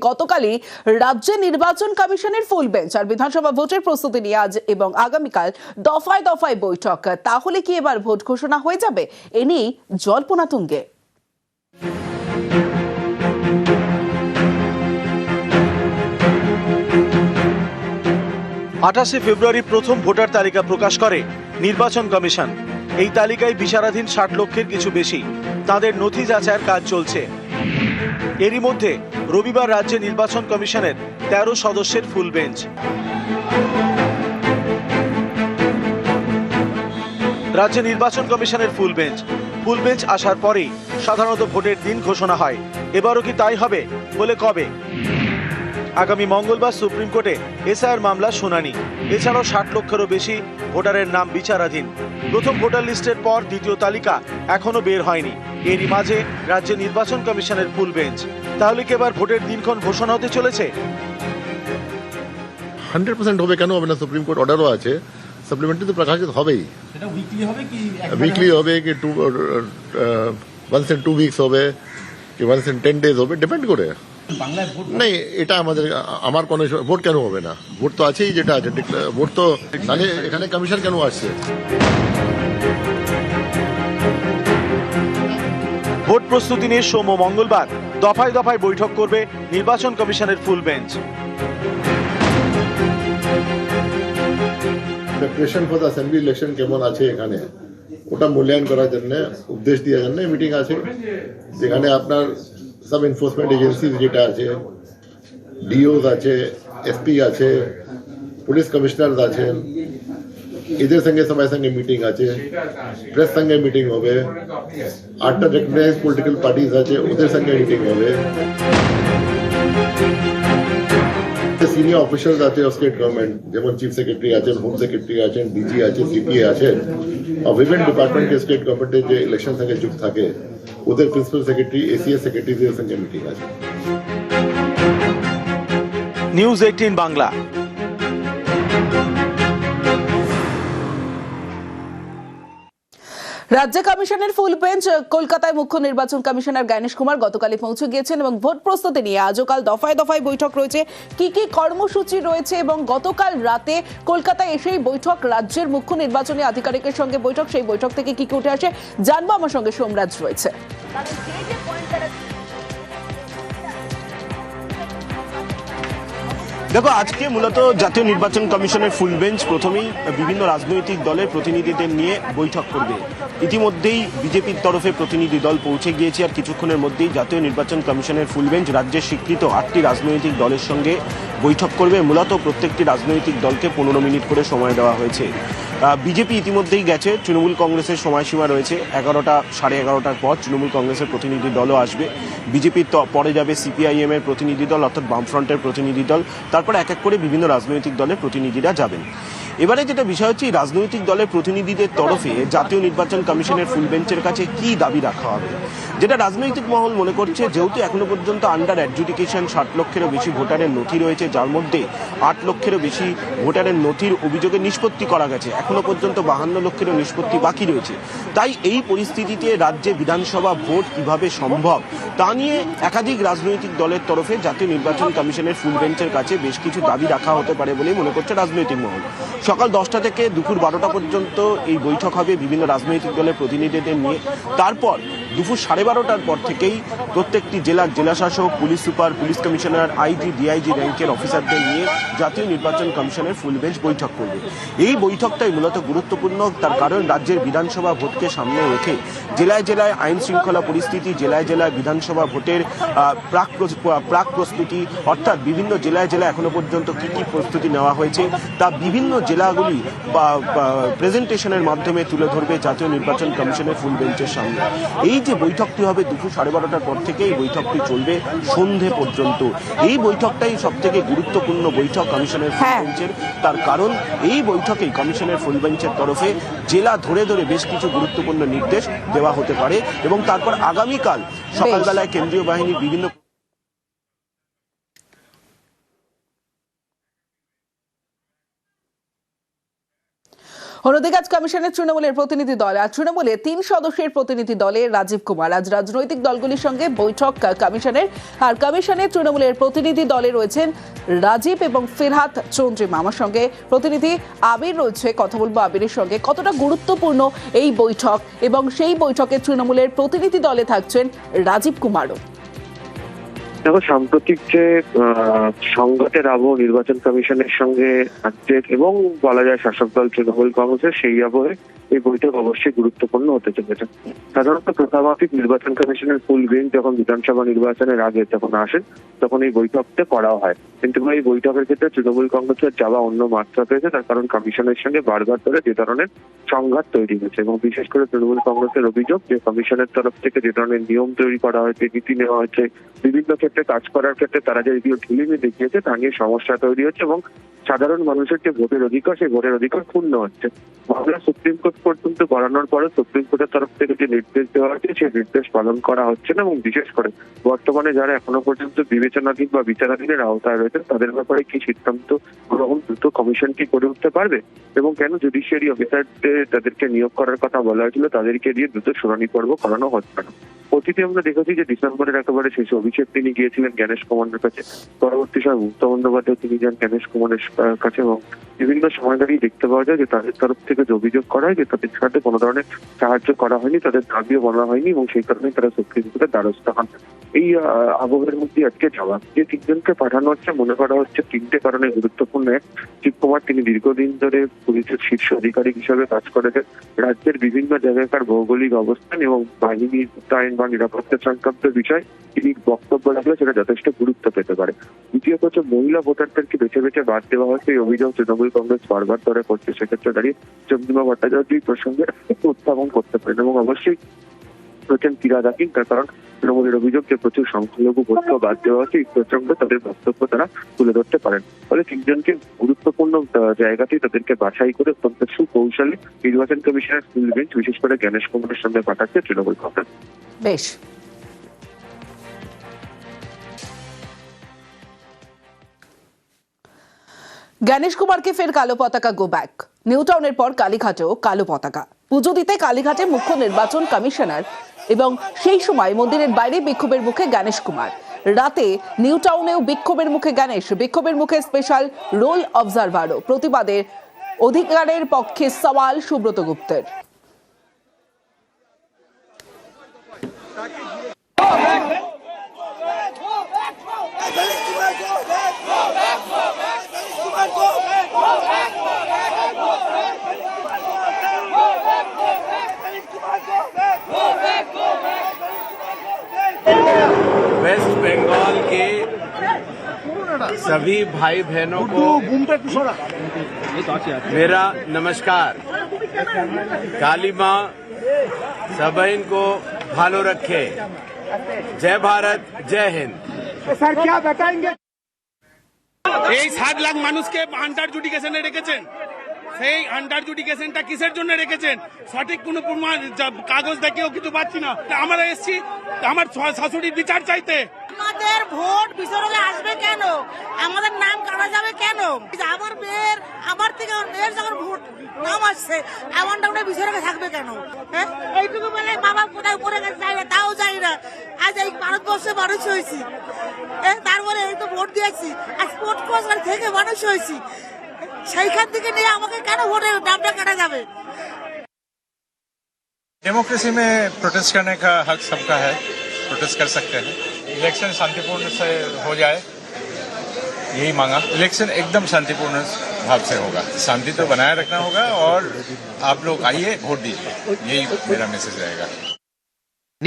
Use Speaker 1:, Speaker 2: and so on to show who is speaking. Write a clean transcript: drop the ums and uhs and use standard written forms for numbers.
Speaker 1: গতকালই রাজ্য নির্বাচন কমিশনের ফুল বেঞ্চ আর বিধানসভা ভোটের প্রস্তুতি নিয়ে আজ এবং আগামীকাল দফায় দফায় বৈঠক। তাহলে কি এবার ভোট ঘোষণা হয়ে যাবে? এ নিয়ে জল্পনা তুঙ্গে।
Speaker 2: 28 ফেব্রুয়ারি প্রথম ভোটার তালিকা প্রকাশ করে নির্বাচন কমিশন। এই তালিকায় বিচারাধীন 60 লক্ষের কিছু বেশি। তাদের নথি যাচাইয়ের কাজ চলছে। এরই মধ্যে রবিবার রাজ্যে নির্বাচন কমিশনের 13 সদস্যের ফুল বেঞ্চ। রাজ্যে নির্বাচন কমিশনের ফুল বেঞ্চ আসার পরেই সাধারণত ভোটের দিন ঘোষণা হয়। এবারও কি তাই হবে? বলে কবে? আগামী মঙ্গলবার সুপ্রিম কোর্টে এসআইআর মামলা শুনানি। এছাড়াও 60 লক্ষেরও বেশি ভোটারের নাম বিচারাধীন। প্রথম ভোটার লিস্টের পর দ্বিতীয় তালিকা এখনো বের হয়নি। এরই মাঝে রাজ্য নির্বাচন কমিশনের ফুল বেঞ্চ। তাহলে কি এবার ভোটের দিনক্ষণ ঘোষণা হতে চলেছে?
Speaker 3: 100% হবে, কেন হবে না? সুপ্রিম কোর্ট অর্ডারও আছে, সাপ্লিমেন্টারি তো প্রকাশিত হবেই।
Speaker 4: সেটা উইকলি হবে কি
Speaker 3: উইকলি হবে কি once in 2 weeks হবে কি once in 10 days হবে, ডিপেন্ড করে।
Speaker 4: বাংলায় ভোট
Speaker 3: নেই, এটা আমার কোনো ভোট কেন হবে না? ভোট তো আছেই, যেটা আছে ভোট তো, তাহলে এখানে কমিশন কেন আসছে?
Speaker 2: ভোট প্রস্তুতি নিয়ে সোম ও মঙ্গলবার দফায় দফায় বৈঠক করবে নির্বাচন কমিশনের ফুল bench.
Speaker 3: Preparation for the assembly election কেমন আছে এখানে, ওটা মূল্যায়ন করার জন্য, উপদেশ দেওয়ার জন্য মিটিং আছে, যেখানে আপনার সব এনফোর্সমেন্ট এজেন্সি যেটা আছে, ডিওস আছে, এসপি আছে, পুলিশ কমিশনার আছেন, এদের সঙ্গে সবার সঙ্গে মিটিং আছে, প্রেস সঙ্গে মিটিং হবে, 8টা রেকগনাইজ পলিটিক্যাল পার্টিজ আছে, ওদের সঙ্গে মিটিং হবে। সিনিয়র অফিসার্স আছে স্টেট গভর্নমেন্ট, যেমন চিফ সেক্রেটারি আছেন, হোম সেক্রেটারি আছেন, ডিজি আছে, সিপিএ আছেন, বিভিন্ন ডিপার্টমেন্টের স্টেট গভর্নমেন্টের যে ইলেকশন সঙ্গে যুক্ত থাকে ওদের প্রিন্সিপাল সেক্রেটারি, এসিএস সেক্রেটারিদের সঙ্গে মিটিং আছে।
Speaker 2: নিউজ 18 বাংলা।
Speaker 1: রাজ্য কমিশনের ফুল বেঞ্চ কলকাতায় মুখ্য নির্বাচন কমিশনার জ্ঞানেশ কুমার গতকালই পৌঁছে গিয়েছেন এবং ভোট প্রস্তুতি নিয়ে আজও কাল দফায় দফায় বৈঠক রয়েছে। কি কি কর্মসূচি রয়েছে এবং গতকাল রাতে কলকাতায় এসেই বৈঠক, রাজ্যের মুখ্য নির্বাচনী আধিকারিকের সঙ্গে বৈঠক, সেই বৈঠক থেকে কি কি উঠে আসে জানবো। আমার সঙ্গে সোমরাজ রয়েছে।
Speaker 4: দেখো, আজকে মূলত জাতীয় নির্বাচন কমিশনের ফুল বেঞ্চ প্রথমেই বিভিন্ন রাজনৈতিক দলের প্রতিনিধিদের নিয়ে বৈঠক করবে। ইতিমধ্যেই বিজেপির তরফে প্রতিনিধি দল পৌঁছে গিয়েছে, আর কিছুক্ষণের মধ্যেই জাতীয় নির্বাচন কমিশনের ফুল বেঞ্চ রাজ্যের স্বীকৃত 8টি রাজনৈতিক দলের সঙ্গে বৈঠক করবে। মূলত প্রত্যেকটি রাজনৈতিক দলকে 15 মিনিট করে সময় দেওয়া হয়েছে। বিজেপি ইতিমধ্যেই গেছে, তৃণমূল কংগ্রেসের সময়সীমা রয়েছে 11টা, 11:30টার পর তৃণমূল কংগ্রেসের প্রতিনিধি দলও আসবে। বিজেপির পরে যাবে সিপিআইএম এর প্রতিনিধি দল, অর্থাৎ বামফ্রন্টের প্রতিনিধি দল, তারপর এক এক করে বিভিন্ন রাজনৈতিক দলের প্রতিনিধিরা যাবেন। এবারে যেটা বিষয় হচ্ছে, রাজনৈতিক দলের প্রতিনিধিদের তরফে জাতীয় নির্বাচন কমিশনের ফুল বেঞ্চের কাছে কি দাবি রাখা হবে, যেটা রাজনৈতিক মহল মনে করছে, যেহেতু এখনো পর্যন্ত আন্ডার অ্যাডজুডিকেশন 60 লক্ষেরও বেশি ভোটারের নথি রয়েছে, যার মধ্যে 8 লক্ষেরও বেশি ভোটারের নথির অভিযোগে নিষ্পত্তি করা গেছে, এখনো পর্যন্ত 52 লক্ষেরও নিষ্পত্তি বাকি রয়েছে। তাই এই পরিস্থিতিতে রাজ্যে বিধানসভা ভোট কিভাবে সম্ভব তা নিয়ে একাধিক রাজনৈতিক দলের তরফে জাতীয় নির্বাচন কমিশনের ফুল বেঞ্চের কাছে বেশ কিছু দাবি রাখা হতে পারে বলেই মনে করছে রাজনৈতিক মহল। সকাল 10টা থেকে দুপুর 12টা পর্যন্ত এই বৈঠক হবে বিভিন্ন রাজনৈতিক দলের প্রতিনিধিদের নিয়ে। তারপর দুপুর 12:30টার পর থেকেই প্রত্যেকটি জেলার জেলাশাসক, police super, police commissioner, IG, DIG র্যাঙ্কের অফিসারদের নিয়ে জাতীয় নির্বাচন কমিশনের ফুল বেঞ্চ বৈঠক করবে। এই বৈঠকটাই মূলত গুরুত্বপূর্ণ, তার কারণ রাজ্যের বিধানসভা ভোটকে সামনে রেখে জেলায় জেলায় আইন শৃঙ্খলা পরিস্থিতি, জেলায় জেলায় বিধানসভা ভোটের প্রাক প্রস্তুতি, অর্থাৎ বিভিন্ন জেলায় জেলায় এখনো পর্যন্ত কি কি প্রস্তুতি নেওয়া হয়েছে তা বিভিন্ন জেলাগুলি বা প্রেজেন্টেশনের মাধ্যমে তুলে ধরবে জাতীয় নির্বাচন কমিশনের ফুল বেঞ্চের সামনে। এই যে বৈঠকটি হবে দুপুর 12:30টার পর থেকে এই বৈঠকটি চলবে সন্ধে পর্যন্ত। এই বৈঠকটাই সব থেকে গুরুত্বপূর্ণ বৈঠক কমিশনের ফুল বেঞ্চের, তার কারণ এই বৈঠকেই কমিশনের ফুল বেঞ্চের তরফে জেলা ধরে ধরে বেশ কিছু গুরুত্বপূর্ণ নির্দেশ দেওয়া হতে পারে এবং তারপর আগামীকাল সকালবেলায় কেন্দ্রীয় বাহিনীর বিভিন্ন
Speaker 1: অন্যদিকে আজ কমিশনের তৃণমূলের প্রতিনিধি দল আর তৃণমূলে 3 সদস্যের প্রতিনিধি দলে রাজীব কুমার আজ রাজনৈতিক দলগুলির সঙ্গে বৈঠক কমিশনের। আর কমিশনের তৃণমূলের প্রতিনিধি দলে রয়েছেন রাজীব এবং ফিরহাদ চন্দ্রিমা। আমার সঙ্গে প্রতিনিধি আবির রয়েছে, কথা বলবো আবিরের সঙ্গে। কতটা গুরুত্বপূর্ণ এই বৈঠক এবং সেই বৈঠকে তৃণমূলের প্রতিনিধি দলে থাকছেন রাজীব কুমারও।
Speaker 5: দেখো, সাম্প্রতিক যে সংঘাতের আবহ নির্বাচন কমিশনের সঙ্গে রাজ্যের এবং বলা যায় শাসক দল তৃণমূল কংগ্রেসের, সেই আবহে এই বৈঠক অবশ্যই গুরুত্বপূর্ণ হতে চলেছে। সাধারণত প্রথামাফিক নির্বাচন কমিশনের ফুল বেঞ্চ যখন বিধানসভা নির্বাচনের আগে যখন আসেন তখন এই বৈঠকটা করা হয়, কিন্তু এই বৈঠকের ক্ষেত্রে তৃণমূল কংগ্রেসের যাওয়া অন্য মাত্রা পেয়েছে। তার কারণ কমিশনের সঙ্গে বারবার ধরে যে ধরনের সংঘাত তৈরি হয়েছে এবং বিশেষ করে তৃণমূল কংগ্রেসের অভিযোগ যে কমিশনের তরফ থেকে যে ধরনের নিয়ম তৈরি করা হয়েছে, নীতি নেওয়া হয়েছে, বিভিন্ন ক্ষেত্রে কাজ করার ক্ষেত্রে তারা যে এগুলো ঢিলিমি দেখিয়েছে তা নিয়ে সমস্যা তৈরি হচ্ছে এবং সাধারণ মানুষের যে ভোটের অধিকার, সেই ভোটের অধিকার ক্ষুণ্ণ হচ্ছে। মামলা সুপ্রিম কোর্ট পর্যন্ত বাড়ানোর পরে সুপ্রিম কোর্টের তরফ থেকে যে নির্দেশ দেওয়া হয়েছে সেই নির্দেশ পালন করা হচ্ছে না এবং বিশেষ করে বর্তমানে যারা এখনো পর্যন্ত বিবেচনাধীন বা বিচারাধীনের আওতায় রয়েছে তাদের ব্যাপারে কি সিদ্ধান্ত গ্রহণ দ্রুত কমিশন কি করে উঠতে পারবে এবং কেন জুডিশিয়ারি অফিসারদের তাদেরকে নিয়োগ করার কথা বলা হয়েছিল তাদেরকে দিয়ে দ্রুত শুনানি পর্ব করানো হচ্ছে না। অতীতে আমরা দেখেছি যে ডিসেম্বরের একেবারে শেষে অভিষেক তিনি গিয়েছিলেন জ্ঞানেশ কুমারের কাছে, পরবর্তী সময় মমতা বন্দ্যোপাধ্যায় তিনি যান জ্ঞানেশ কুমারের কাছে এবং বিভিন্ন সময় দাঁড়িয়ে দেখতে পাওয়া যায় যে তাদের তরফ থেকে যে অভিযোগ করা হয় যে তাদের সাথে কোনো ধরনের সাহায্য করা হয়নি, তাদের দাবিও বলা হয়নি এবং সেই কারণে তারা সুপ্রিম কোর্টের দ্বারস্থ হন। এই আবহের মধ্যে আজকে যাওয়া যে 3 জনকে পাঠানো হচ্ছে মনে করা হচ্ছে 3টে কারণে গুরুত্বপূর্ণ। রাজীব কুমার তিনি দীর্ঘদিন ধরে পুলিশের শীর্ষ আধিকারিক হিসেবে কাজ করেছেন, রাজ্যের বিভিন্ন জায়গাকার ভৌগোলিক অবস্থান এবং বাহিনী মোতায়েন বা নিরাপত্তা সংক্রান্ত বিষয় তিনি বক্তব্য রাখলে সেটা যথেষ্ট গুরুত্ব পেতে পারে। দ্বিতীয়ত হচ্ছে মহিলা ভোটারদেরকে বেছে বেছে বাদ দেওয়া হয়েছে, এই অভিযোগ তৃণমূল কংগ্রেস বারবার ধরে করছে। সেক্ষেত্রে দাঁড়িয়ে চন্দ্রিমা ভট্টাচার্য এই প্রসঙ্গে উত্থাপন করতে পারেন এবং অবশ্যই হচ্ছেন ফিরহাদ হাকিম, তার কারণ তৃণমূলের অভিযোগ যে প্রচুর সংখ্যালঘু ভোটকে বাদ দেওয়া হচ্ছে, এই প্রসঙ্গে তাদের বক্তব্য তারা তুলে ধরতে পারেন। ফলে 3 জনকে গুরুত্বপূর্ণ জায়গাতেই তাদেরকে বাছাই করে অত্যন্ত সুকৌশলে নির্বাচন কমিশনের ফুল বেঞ্চ বিশেষ করে জ্ঞানেশ কুমারের সঙ্গে পাঠাচ্ছে তৃণমূল কংগ্রেস।
Speaker 1: বেশ, জ্ঞানেশ কুমারকে ফের কালো পতাকা গো ব্যাক। নিউ টাউনের পর কালীঘাটেও কালো পতাকা। পুজো দিতে কালীঘাটে মুখ্য নির্বাচন কমিশনার এবং সেই সময় মন্দিরের বাইরে বিক্ষোভের মুখে জ্ঞানেশ কুমার। রাতে নিউ টাউনেও বিক্ষোভের মুখে জ্ঞানেশ, বিক্ষোভের মুখে স্পেশাল রোল অবজারভারও। প্রতিবাদের অধিকারের পক্ষে সওয়াল সুব্রত গুপ্তের।
Speaker 6: वेस्ट बंगाल के सभी भाई बहनों को मेरा नमस्कार। काली माँ सबइन को भालो रखे। जय भारत, जय हिंद।
Speaker 7: सर क्या बताएंगे?
Speaker 8: এই 7 লাখ মানুষকে আন্ডার জুডিকেশনে রেখেছেন, সেই আন্ডার জুডিকেশনটা কিসের জন্য রেখেছেন? সঠিক কোনো প্রমাণ কাগজ দেখেও কিছু পাচ্ছি না। আমরা এসেছি আমার শাশুড়ির বিচার চাইতে।
Speaker 9: আমাদের ভোট বিসর্গে আসবে কেন? আমাদের নাম কাটা যাবে কেন? আমার মেয়ের আমার থেকে মেয়ের যখন ভোট নাম আসছে আমার নামটা বিসর্গে থাকবে কেন? হ্যাঁ, এইটুকু বেলায় বাবা কোথায় পড়ে গেছে যাই না, তাও যাই না। আজ এই ভারতবর্ষে মানুষ হয়েছি, তারপরে এই তো ভোট দিয়েছি, আজ স্পোর্ট কোচ থেকে মানুষ হয়েছি, সেইখান থেকে নিয়ে আমাকে কেন ভোটের নামটা কাটা যাবে?
Speaker 10: डेमोक्रेसी में प्रोटेस्ट करने का हक सबका है, प्रोटेस्ट कर सकते हैं। इलेक्शन शांतिपूर्ण से हो जाए, यही मांगा। इलेक्शन एकदम शांतिपूर्ण भाव से होगा, शांति तो बनाए रखना होगा और आप लोग आइए वोट दीजिए, यही मेरा मैसेज रहेगा।